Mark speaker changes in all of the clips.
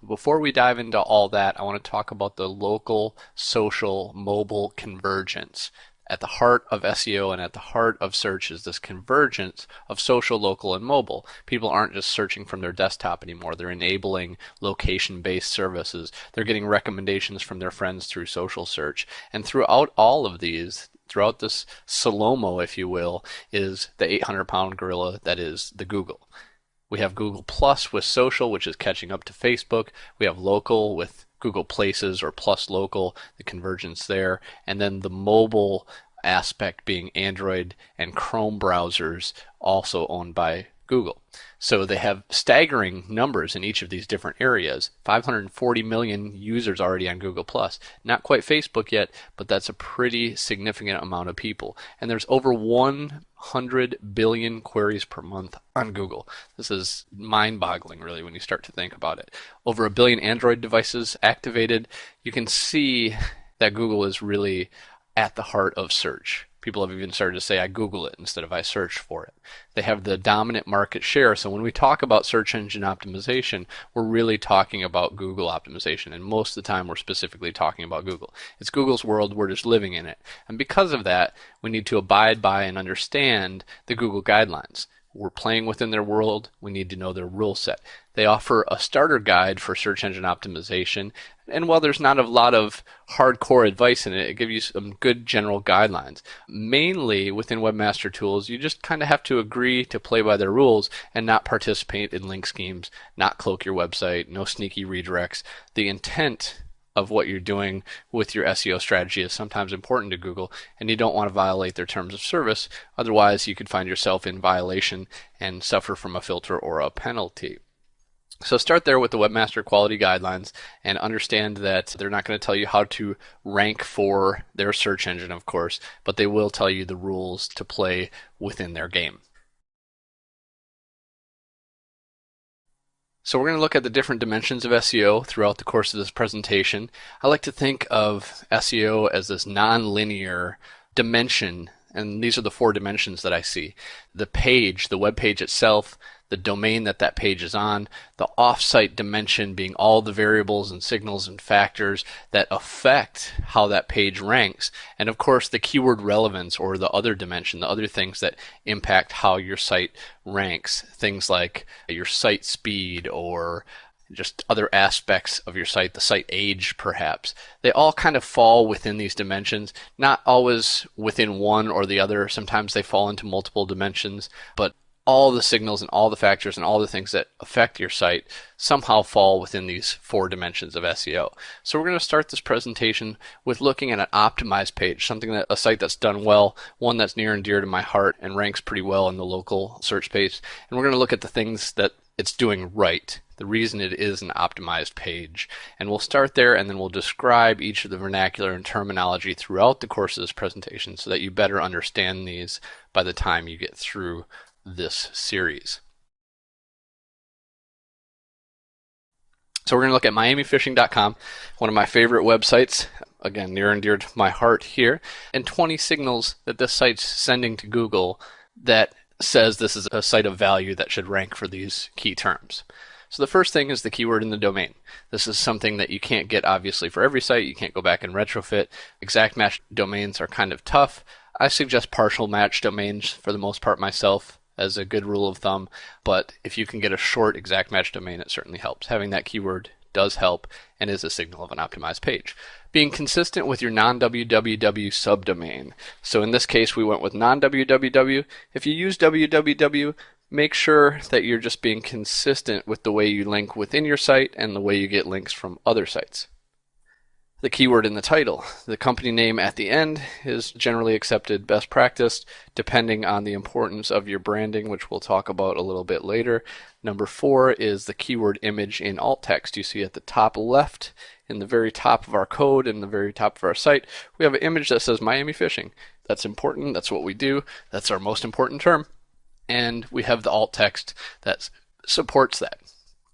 Speaker 1: But before we dive into all that, I want to talk about the local, social, mobile convergence. At the heart of SEO and at the heart of search is this convergence of social, local, and mobile. People aren't just searching from their desktop anymore. They're enabling location-based services. They're getting recommendations from their friends through social search. And throughout all of these, throughout this SoLoMo, if you will, is the 800-pound gorilla that is the Google. We have Google Plus with social, which is catching up to Facebook. We have local with Google Places or Plus Local, the convergence there. And then the mobile aspect being Android and Chrome browsers, also owned by Google. So they have staggering numbers in each of these different areas. 540 million users already on Google Plus. Not quite Facebook yet, but that's a pretty significant amount of people. And there's over 100 billion queries per month on Google. This is mind-boggling, really, when you start to think about it. Over a billion Android devices activated. You can see that Google is really at the heart of search. People have even started to say, I Google it instead of I search for it. They have the dominant market share. So when we talk about search engine optimization, we're really talking about Google optimization. And most of the time, we're specifically talking about Google. It's Google's world. We're just living in it. And because of that, we need to abide by and understand the Google guidelines. We're playing within their world. We need to know their rule set. They offer a starter guide for search engine optimization. And while there's not a lot of hardcore advice in it, it gives you some good general guidelines. Mainly within Webmaster Tools, you just kind of have to agree to play by their rules and not participate in link schemes, not cloak your website, no sneaky redirects. The intent of what you're doing with your SEO strategy is sometimes important to Google, and you don't want to violate their terms of service. Otherwise, you could find yourself in violation and suffer from a filter or a penalty. So start there with the Webmaster Quality Guidelines and understand that they're not going to tell you how to rank for their search engine, of course, but they will tell you the rules to play within their game. So we're going to look at the different dimensions of SEO throughout the course of this presentation. I like to think of SEO as this non-linear dimension, and these are the four dimensions that I see. The page, the web page itself, the domain that that page is on, the off-site dimension being all the variables and signals and factors that affect how that page ranks, and of course the keyword relevance, or the other dimension, the other things that impact how your site ranks, things like your site speed or just other aspects of your site, the site age perhaps. They all kind of fall within these dimensions, not always within one or the other. Sometimes they fall into multiple dimensions, but all the signals and all the factors and all the things that affect your site somehow fall within these four dimensions of SEO. So we're going to start this presentation with looking at an optimized page, something that a site that's done well, one that's near and dear to my heart and ranks pretty well in the local search space. And we're going to look at the things that it's doing right, the reason it is an optimized page. And we'll start there, and then we'll describe each of the vernacular and terminology throughout the course of this presentation so that you better understand these by the time you get through this series. So we're going to look at miamifishing.com, one of my favorite websites, again near and dear to my heart here, and 20 signals that this site's sending to Google that says this is a site of value that should rank for these key terms. So the first thing is the keyword in the domain. This is something that you can't get obviously for every site. You can't go back and retrofit. Exact match domains are kind of tough. I suggest partial match domains for the most part myself as a good rule of thumb, but if you can get a short exact match domain, it certainly helps. Having that keyword does help and is a signal of an optimized page. Being consistent with your non-www subdomain. So in this case, we went with non-www. If you use www, make sure that you're just being consistent with the way you link within your site and the way you get links from other sites. The keyword in the title. The company name at the end is generally accepted best practice depending on the importance of your branding, which we'll talk about a little bit later. Number 4 is the keyword image in alt text. You see at the top left, in the very top of our code, in the very top of our site, we have an image that says Miami Fishing. That's important. That's what we do. That's our most important term. And we have the alt text that supports that.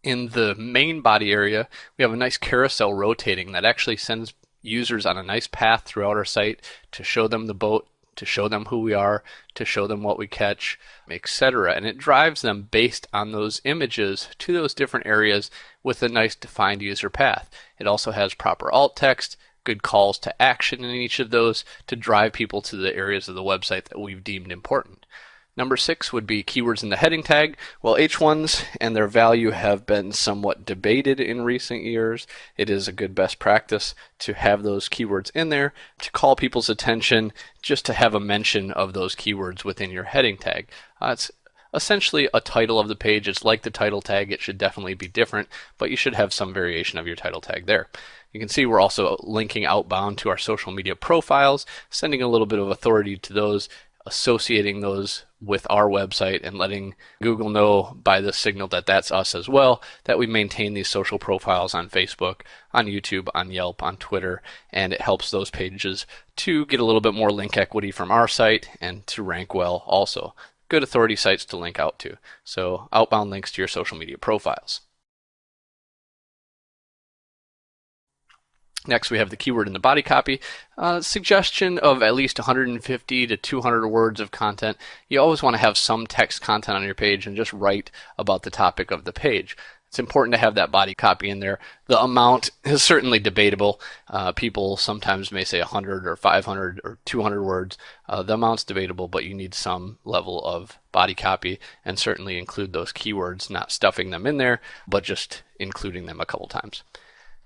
Speaker 1: In the main body area, we have a nice carousel rotating that actually sends users on a nice path throughout our site to show them the boat, to show them who we are, to show them what we catch, etc. And it drives them based on those images to those different areas with a nice defined user path. It also has proper alt text, good calls to action in each of those to drive people to the areas of the website that we've deemed important. Number 6 would be keywords in the heading tag. Well, H1s and their value have been somewhat debated in recent years. It is a good best practice to have those keywords in there to call people's attention, just to have a mention of those keywords within your heading tag. It's essentially a title of the page. It's like the title tag. It should definitely be different, but you should have some variation of your title tag there. You can see we're also linking outbound to our social media profiles, sending a little bit of authority to those, associating those with our website and letting Google know by the signal that that's us as well, that we maintain these social profiles on Facebook, on YouTube, on Yelp, on Twitter, and it helps those pages to get a little bit more link equity from our site and to rank well also. Good authority sites to link out to. So outbound links to your social media profiles. Next, we have the keyword in the body copy. Suggestion of at least 150 to 200 words of content. You always want to have some text content on your page and just write about the topic of the page. It's important to have that body copy in there. The amount is certainly debatable. People sometimes may say 100 or 500 or 200 words. The amount's debatable, but you need some level of body copy, and certainly include those keywords, not stuffing them in there, but just including them a couple times.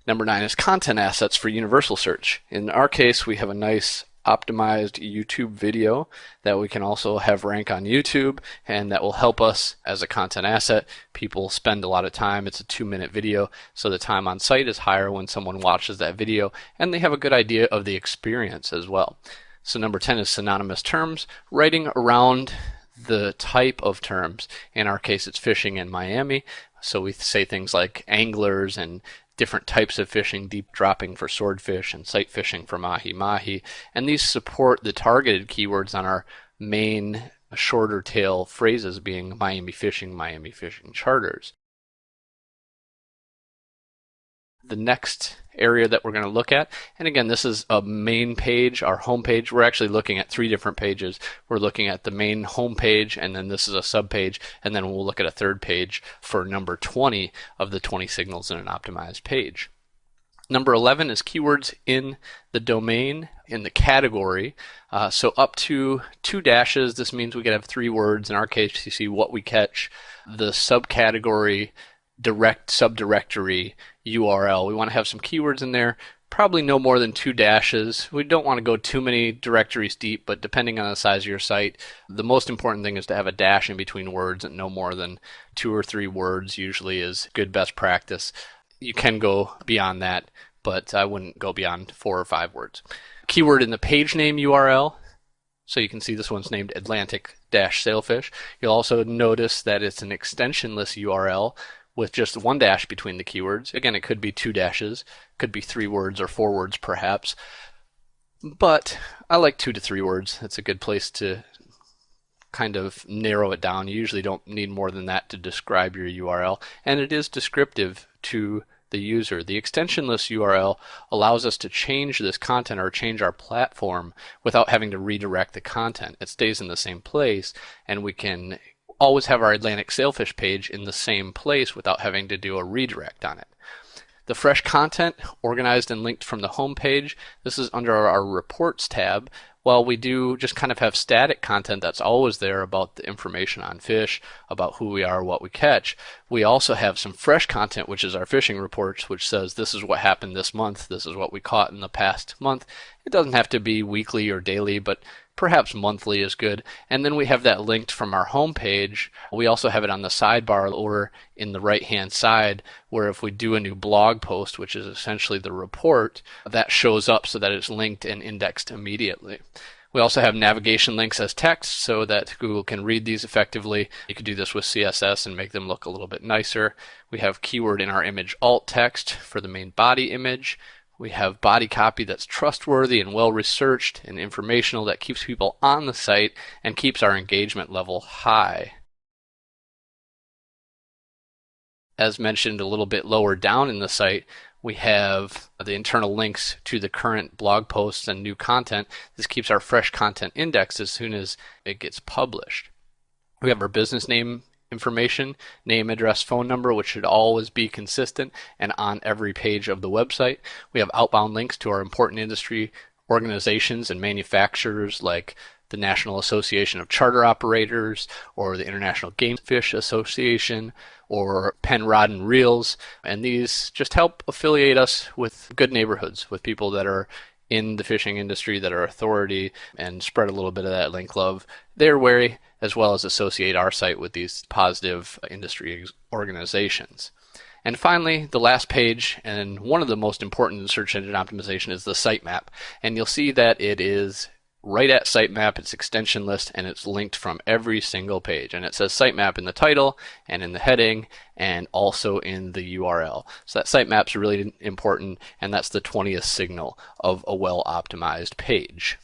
Speaker 1: Number 9 is content assets for universal search. In our case, we have a nice optimized YouTube video that we can also have rank on YouTube, and that will help us as a content asset. People spend a lot of time. It's a 2-minute video, so the time on site is higher when someone watches that video, and they have a good idea of the experience as well. So number 10 is synonymous terms, writing around the type of terms. In our case, it's fishing in Miami, so we say things like anglers and different types of fishing, deep dropping for swordfish and sight fishing for mahi-mahi, and these support the targeted keywords on our main shorter tail phrases being Miami fishing charters. The next area that we're going to look at, and again, this is a main page, our home page. We're actually looking at 3 different pages. We're looking at the main home page, and then this is a sub page, and then we'll look at a third page for number 20 of the 20 signals in an optimized page. Number 11 is keywords in the domain, in the category. So up to 2 dashes, this means we could have 3 words. In our case, you see what we catch, the subcategory, direct subdirectory, URL. We want to have some keywords in there, probably no more than 2 dashes. We don't want to go too many directories deep, but depending on the size of your site, the most important thing is to have a dash in between words, and no more than 2 or 3 words usually is good best practice. You can go beyond that, but I wouldn't go beyond 4 or 5 words. Keyword in the page name URL. So you can see this one's named Atlantic-Sailfish. You'll also notice that it's an extensionless URL with just 1 dash between the keywords. Again, it could be 2 dashes, could be 3 words or 4 words perhaps, but I like 2 to 3 words. It's a good place to kind of narrow it down. You usually don't need more than that to describe your URL, and it is descriptive to the user. The extensionless URL allows us to change this content or change our platform without having to redirect the content. It stays in the same place, and we can always have our Atlantic Sailfish page in the same place without having to do a redirect on it. The fresh content organized and linked from the home page. This is under our reports tab. While we do just kind of have static content that's always there about the information on fish, about who we are, what we catch, we also have some fresh content, which is our fishing reports, which says this is what happened this month, this is what we caught in the past month. It doesn't have to be weekly or daily, but perhaps monthly is good. And then we have that linked from our home page. We also have it on the sidebar or in the right hand side, where if we do a new blog post, which is essentially the report, that shows up so that it's linked and indexed immediately. We also have navigation links as text so that Google can read these effectively. You could do this with CSS and make them look a little bit nicer. We have keyword in our image alt text for the main body image. We have body copy that's trustworthy and well researched and informational that keeps people on the site and keeps our engagement level high. As mentioned a little bit lower down in the site, We have the internal links to the current blog posts and new content. This keeps our fresh content indexed as soon as it gets published. We have our business name information, name, address, phone number, which should always be consistent and on every page of the website. We have outbound links to our important industry organizations and manufacturers like the National Association of Charter Operators or the International Game Fish Association or Penn Rod and Reels. And these just help affiliate us with good neighborhoods, with people that are in the fishing industry that are authority, and spread a little bit of that link love their way, as well as associate our site with these positive industry organizations. And finally, the last page, and one of the most important in search engine optimization, is the sitemap. And you'll see that it is right at sitemap, it's extension list, and it's linked from every single page. And it says sitemap in the title and in the heading and also in the URL. So that sitemap's really important, and that's the 20th signal of a well-optimized page.